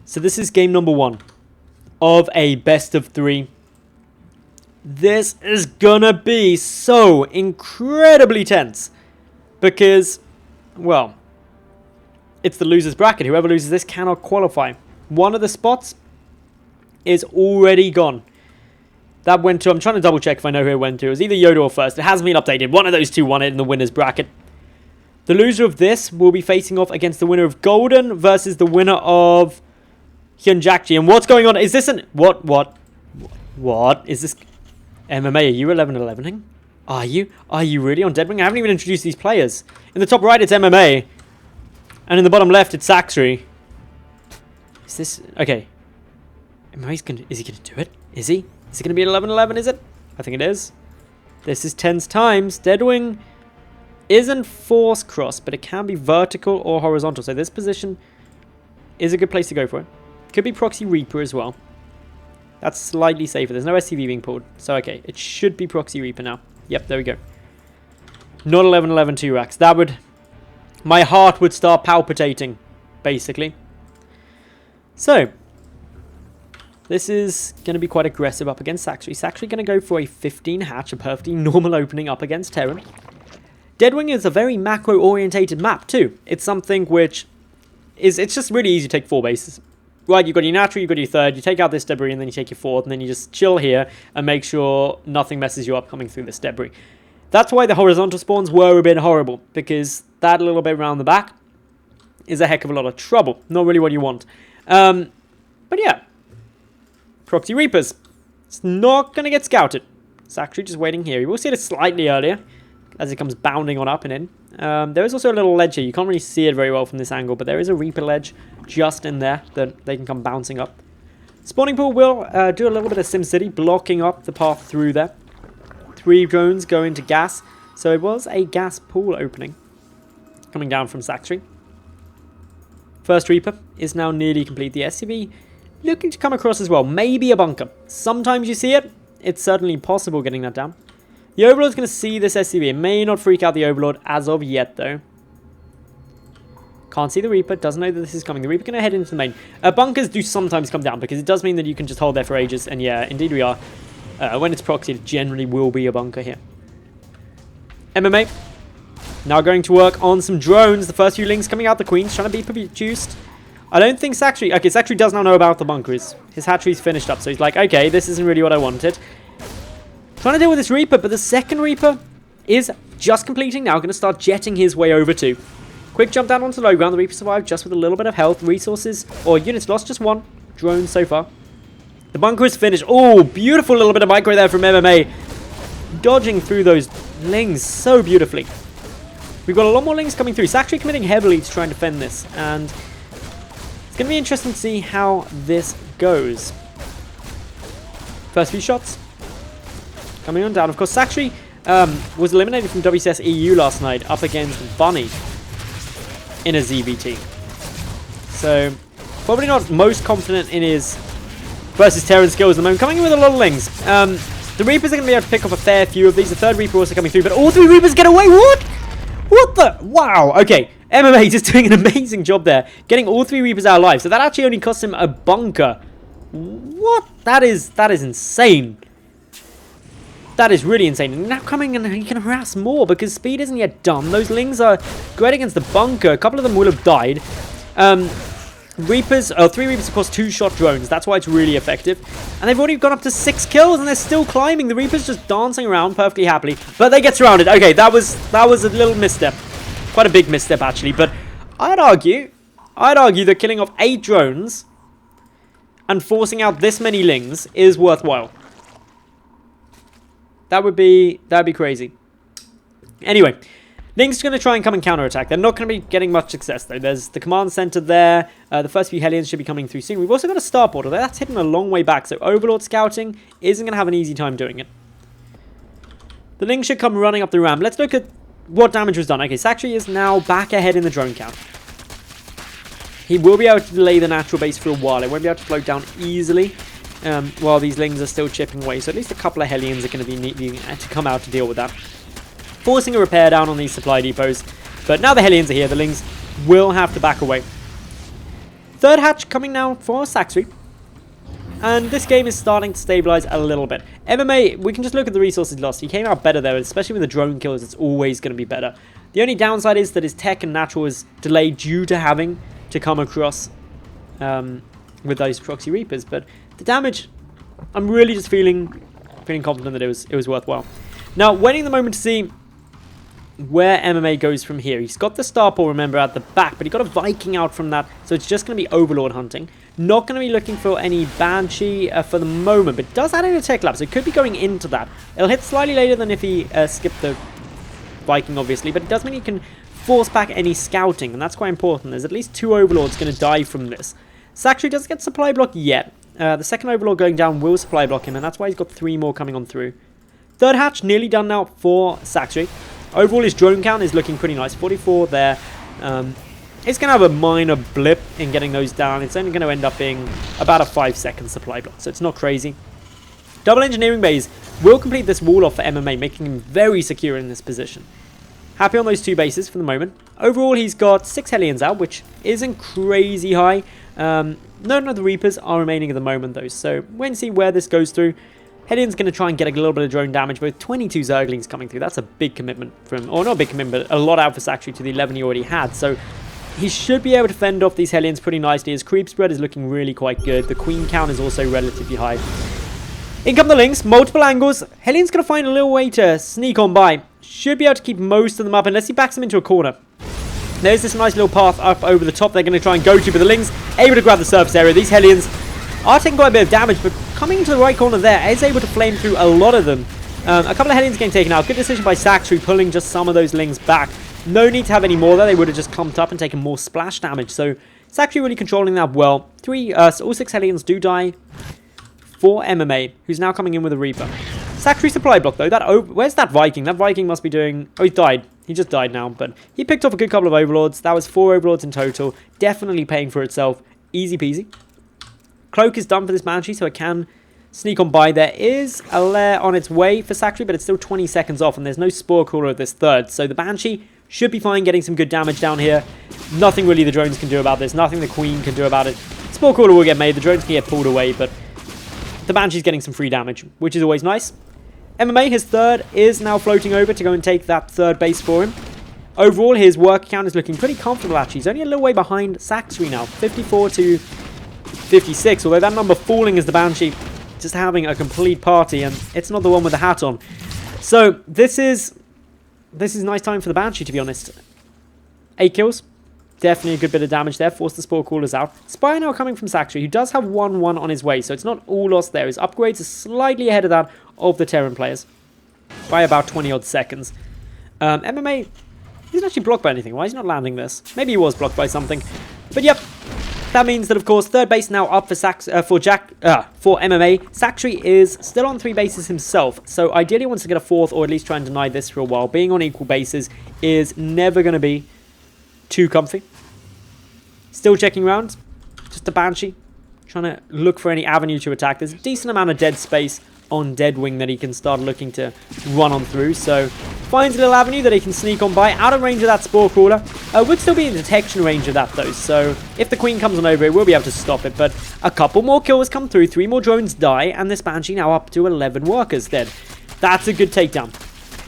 So this is game number 1 of a best of 3. This is gonna be so incredibly tense because, well, it's the loser's bracket. Whoever loses this cannot qualify. One of the spots is already gone. That went to, I'm trying to double check if I know who it went to. It was either Yoda or First. It hasn't been updated. One of those two won it in the winner's bracket. The loser of this will be facing off against the winner of Golden versus the winner of Hyunjakji. And what's going on? Is this an... What? Is this... MMA, are you 11-11ing? Are you? Are you really on Deadwing? I haven't even introduced these players. In the top right, it's MMA. And in the bottom left, it's Sacsri. Is this... Okay. Is he going to do it? Is he? Is it going to be 11-11, is it? I think it is. This is tense times. Deadwing isn't force cross, but it can be vertical or horizontal. So this position is a good place to go for it. Could be Proxy Reaper as well. That's slightly safer. There's no SCV being pulled. So, okay. It should be Proxy Reaper now. Yep, there we go. Not 11-11 2 racks. That would... My heart would start palpitating, basically. So, this is going to be quite aggressive up against Sacsri. Sacsri going to go for a 15 hatch, a perfectly normal opening up against Terran. Deadwing is a very macro-orientated map, too. It's something which is... It's just really easy to take 4 bases. Right, you've got your natural, you've got your third, you take out this debris, and then you take your fourth, and then you just chill here and make sure nothing messes you up coming through this debris. That's why the horizontal spawns were a bit horrible, because that little bit around the back is a heck of a lot of trouble. Not really what you want. But yeah. Proxy Reapers. It's not going to get scouted. It's actually just waiting here. You will see it slightly earlier as it comes bounding on up and in. There is also a little ledge here. You can't really see it very well from this angle, but there is a Reaper ledge just in there that they can come bouncing up. Spawning pool will do a little bit of SimCity, blocking up the path through there. 3 drones go into gas. So it was a gas pool opening coming down from Sacsri. First Reaper is now nearly complete. The SCV looking to come across as well. Maybe a bunker. Sometimes you see it. It's certainly possible getting that down. The Overlord's going to see this SCV. It may not freak out the Overlord as of yet, though. Can't see the Reaper. Doesn't know that this is coming. The Reaper going to head into the main. Bunkers do sometimes come down because it does mean that you can just hold there for ages. And yeah, indeed we are. When it's proxied, it generally will be a bunker here. MMA. Now going to work on some drones. The first few links coming out. The Queen's trying to be produced. I don't think Sacsri... Okay, Sacsri does now know about the bunkers. His hatchery's finished up. So he's like, okay, this isn't really what I wanted. Trying to deal with this Reaper, but the second Reaper is just completing now. Going to start jetting his way over too. Quick jump down onto low ground. The Reaper survived just with a little bit of health. Resources, or units lost, just 1. Drone so far. The bunker is finished. Oh, beautiful little bit of micro there from MMA. Dodging through those lings so beautifully. We've got a lot more lings coming through. Sacsri committing heavily to try and defend this. And it's going to be interesting to see how this goes. First few shots. Coming on down. Of course, Sacsri was eliminated from WCS EU last night up against Bunny in a ZVT. So, probably not most confident in his versus Terran skills at the moment. Coming in with a lot of lings. The Reapers are going to be able to pick up a fair few of these. The third Reaper also coming through, but all 3 Reapers get away. What? What the? Wow. Okay. MMA just doing an amazing job there. Getting all 3 Reapers out alive. So that actually only cost him a bunker. What? That is insane. That is really insane. And now coming and he can harass more because speed isn't yet done. Those lings are great against the bunker. A couple of them will have died. 3 Reapers, of course, 2-shot drones. That's why it's really effective. And they've already gone up to 6 kills and they're still climbing. The Reapers just dancing around perfectly happily. But they get surrounded. Okay, that was a little misstep. Quite a big misstep, actually. But I'd argue that killing off 8 drones and forcing out this many lings is worthwhile. That'd be crazy. Anyway, Ling's going to try and come and counterattack. They're not going to be getting much success, though. There's the command center there. The first few Hellions should be coming through soon. We've also got a starport, although that's hidden a long way back, so Overlord scouting isn't going to have an easy time doing it. The Ling should come running up the ramp. Let's look at what damage was done. Okay, Sacsri is now back ahead in the drone count. He will be able to delay the natural base for a while. It won't be able to float down easily. While these lings are still chipping away. So at least a couple of Hellions are going to be needing to come out to deal with that. Forcing a repair down on these supply depots. But now the Hellions are here, the lings will have to back away. Third hatch coming now for Sacsri. And this game is starting to stabilize a little bit. MMA, we can just look at the resources lost. He came out better there, especially with the drone kills. It's always going to be better. The only downside is that his tech and natural is delayed due to having to come across with those proxy reapers. But the damage, I'm really just feeling confident that it was worthwhile. Now, waiting the moment to see where MMA goes from here. He's got the star paw, remember, at the back, but he got a Viking out from that, so it's just going to be Overlord hunting. Not going to be looking for any Banshee for the moment, but it does add in a tech lab, so it could be going into that. It'll hit slightly later than if he skipped the Viking, obviously, but it does mean he can force back any scouting, and that's quite important. There's at least 2 Overlords going to die from this. Sacsri doesn't get supply block yet. The second Overlord going down will supply block him, and that's why he's got 3 more coming on through. Third hatch nearly done now for Sacsri. Overall, his drone count is looking pretty nice. 44 there. It's going to have a minor blip in getting those down. It's only going to end up being about a 5-second supply block, so it's not crazy. Double engineering bays will complete this wall off for MMA, making him very secure in this position. Happy on those 2 bases for the moment. Overall, he's got 6 Hellions out, which isn't crazy high. None of the Reapers are remaining at the moment, though, so we'll see where this goes through. Hellion's going to try and get a little bit of drone damage, but with 22 Zerglings coming through, that's a big commitment from, or not a big commitment, but a lot out for Sacsri to the 11 he already had. So he should be able to fend off these Hellions pretty nicely. His creep spread is looking really quite good. The queen count is also relatively high. In come the links, multiple angles. Hellion's going to find a little way to sneak on by. Should be able to keep most of them up unless he backs them into a corner. There's this nice little path up over the top they're going to try and go to, but the Lings able to grab the surface area. These Hellions are taking quite a bit of damage, but coming into the right corner there is able to flame through a lot of them. A couple of Hellions getting taken out. Good decision by Sacsri, pulling just some of those Lings back. No need to have any more there. They would have just clumped up and taken more splash damage. So Sacsri really controlling that well. All 6 Hellions do die for MMA, who's now coming in with a Reaper. Sacsri supply block though. Where's that Viking? That Viking must be doing... Oh, he died. He just died now, but he picked off a good couple of Overlords. That was 4 Overlords in total. Definitely paying for itself. Easy peasy. Cloak is done for this Banshee, so it can sneak on by. There is a lair on its way for Sacsri, but it's still 20 seconds off, and there's no Spore Crawler at this third. So the Banshee should be fine, getting some good damage down here. Nothing really the drones can do about this. Nothing the Queen can do about it. Spore Crawler will get made. The drones can get pulled away, but the Banshee's getting some free damage, which is always nice. MMA, his third, is now floating over to go and take that third base for him. Overall, his work count is looking pretty comfortable, actually. He's only a little way behind Sacsri now, 54 to 56, although that number falling is the Banshee just having a complete party, and it's not the one with the hat on. So this is nice time for the Banshee, to be honest. 8 kills, definitely a good bit of damage there. Force the Spore Crawlers out. Spy now coming from Sacsri, who does have 1-1 on his way, so it's not all lost there. His upgrades are slightly ahead of that of the Terran players by about 20 odd seconds. MMA isn't actually blocked by anything. Why is he not landing this? Maybe he was blocked by something, but yep. That means that, of course, third base now up for MMA. Sacsri is still on 3 bases himself, so ideally wants to get a 4th or at least try and deny this for a while. Being on equal bases is never going to be too comfy. Still checking around. Just a Banshee. Trying to look for any avenue to attack. There's a decent amount of dead space on Deadwing that he can start looking to run on through. So finds a little avenue that he can sneak on by. Out of range of that Spore Crawler. Would still be in detection range of that though. So if the Queen comes on over, it will be able to stop it. But a couple more kills come through. 3 more drones die. And this Banshee now up to 11 workers dead. That's a good takedown.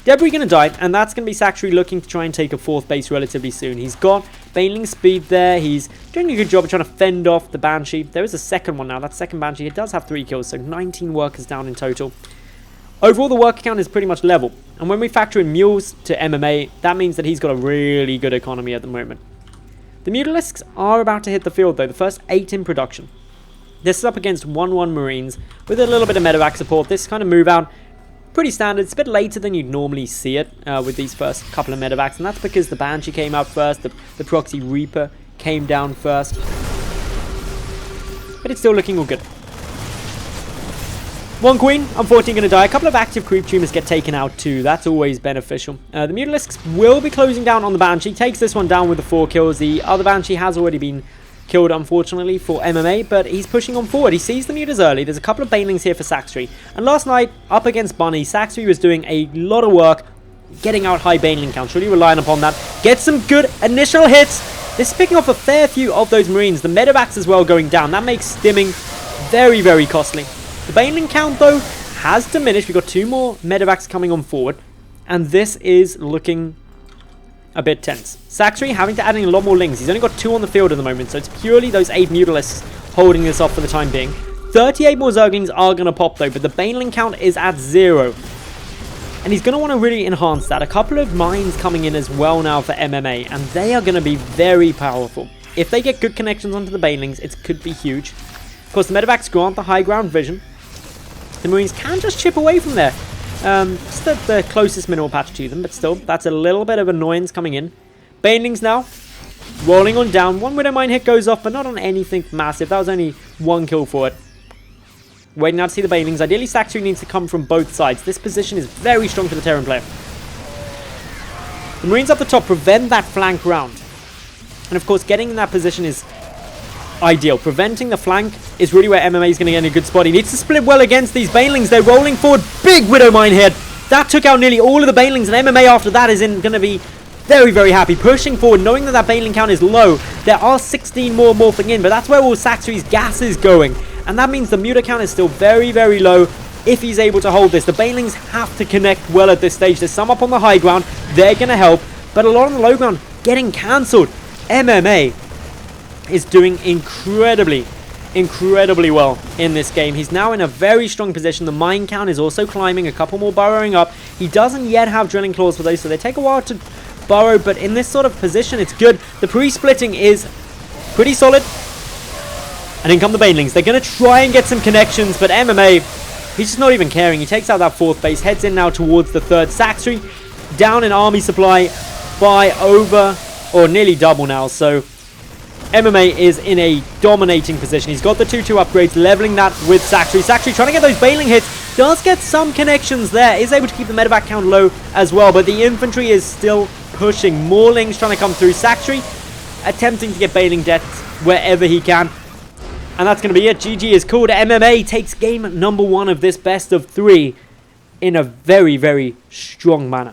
Debris going to die, and that's going to be Sacsri looking to try and take a 4th base relatively soon. He's got Baneling speed there. He's doing a good job of trying to fend off the Banshee. There is a second one now. That second Banshee, it does have 3 kills, so 19 workers down in total. Overall, the worker count is pretty much level. And when we factor in mules to MMA, that means that he's got a really good economy at the moment. The Mutalisks are about to hit the field, though. The first 8 in production. This is up against 1-1 Marines with a little bit of medevac support. This kind of move out, pretty standard. It's a bit later than you'd normally see it with these first couple of medevacs, and that's because the Banshee came out first, the Proxy Reaper came down first. But it's still looking all good. 1 Queen, unfortunately going to die. A couple of active creep tumors get taken out too. That's always beneficial. The Mutalisks will be closing down on the Banshee. Takes this one down with the 4 kills. The other Banshee has already been killed, unfortunately, for MMA, but he's pushing on forward. He sees the mutas early. There's a couple of Banelings here for Sacsri. And last night, up against Bunny, Sacsri was doing a lot of work getting out high Baneling counts, really relying upon that. Gets some good initial hits. This is picking off a fair few of those Marines. The medevacs as well going down. That makes stimming very, very costly. The baneling count, though, has diminished. We've got 2 more medevacs coming on forward. And this is looking a bit tense. Sacsri having to add in a lot more lings. He's only got 2 on the field at the moment, so it's purely those 8 Mutalisks holding this off for the time being. 38 more Zerglings are going to pop, though, but the baneling count is at 0. And he's going to want to really enhance that. A couple of mines coming in as well now for MMA, and they are going to be very powerful. If they get good connections onto the banelings, it could be huge. Of course, the medevacs grant the high ground vision. The Marines can just chip away from there. Just the closest mineral patch to them, but still, that's a little bit of annoyance coming in. Banelings now, rolling on down. 1 Widow Mine hit goes off, but not on anything massive. That was only 1 kill for it. Waiting now to see the banelings. Ideally, Sacsri needs to come from both sides. This position is very strong for the Terran player. The Marines up the top prevent that flank round. And of course, getting in that position is ideal. Preventing the flank is really where MMA is going to get in a good spot. He needs to split well against these banelings. They're rolling forward. Big Widow Mine hit. That took out nearly all of the banelings, and MMA after that is going to be very, very happy. Pushing forward, knowing that that baneling count is low. There are 16 more morphing in, but that's where all Sacsri's gas is going. And that means the muta count is still very, very low if he's able to hold this. The banelings have to connect well at this stage. There's some up on the high ground. They're going to help. But a lot on the low ground getting cancelled. MMA is doing incredibly well in this game. He's now in a very strong position. The mine count is also climbing. A couple more burrowing up. He doesn't yet have drilling claws for those, so they take a while to burrow. But in this sort of position, it's good. The pre-splitting is pretty solid. And in come the banelings. They're going to try and get some connections, but MMA, he's just not even caring. He takes out that 4th base, heads in now towards the 3rd. Sacsri down in army supply by over, or nearly double now. So MMA is in a dominating position. He's got the 2-2 upgrades, leveling that with Sacsri. Sacsri trying to get those baneling hits. Does get some connections there. Is able to keep the medevac count low as well, but the infantry is still pushing. More lings trying to come through. Sacsri attempting to get baneling deaths wherever he can. And that's going to be it. GG is called. MMA takes game number 1 of this best of 3 in a very, very strong manner.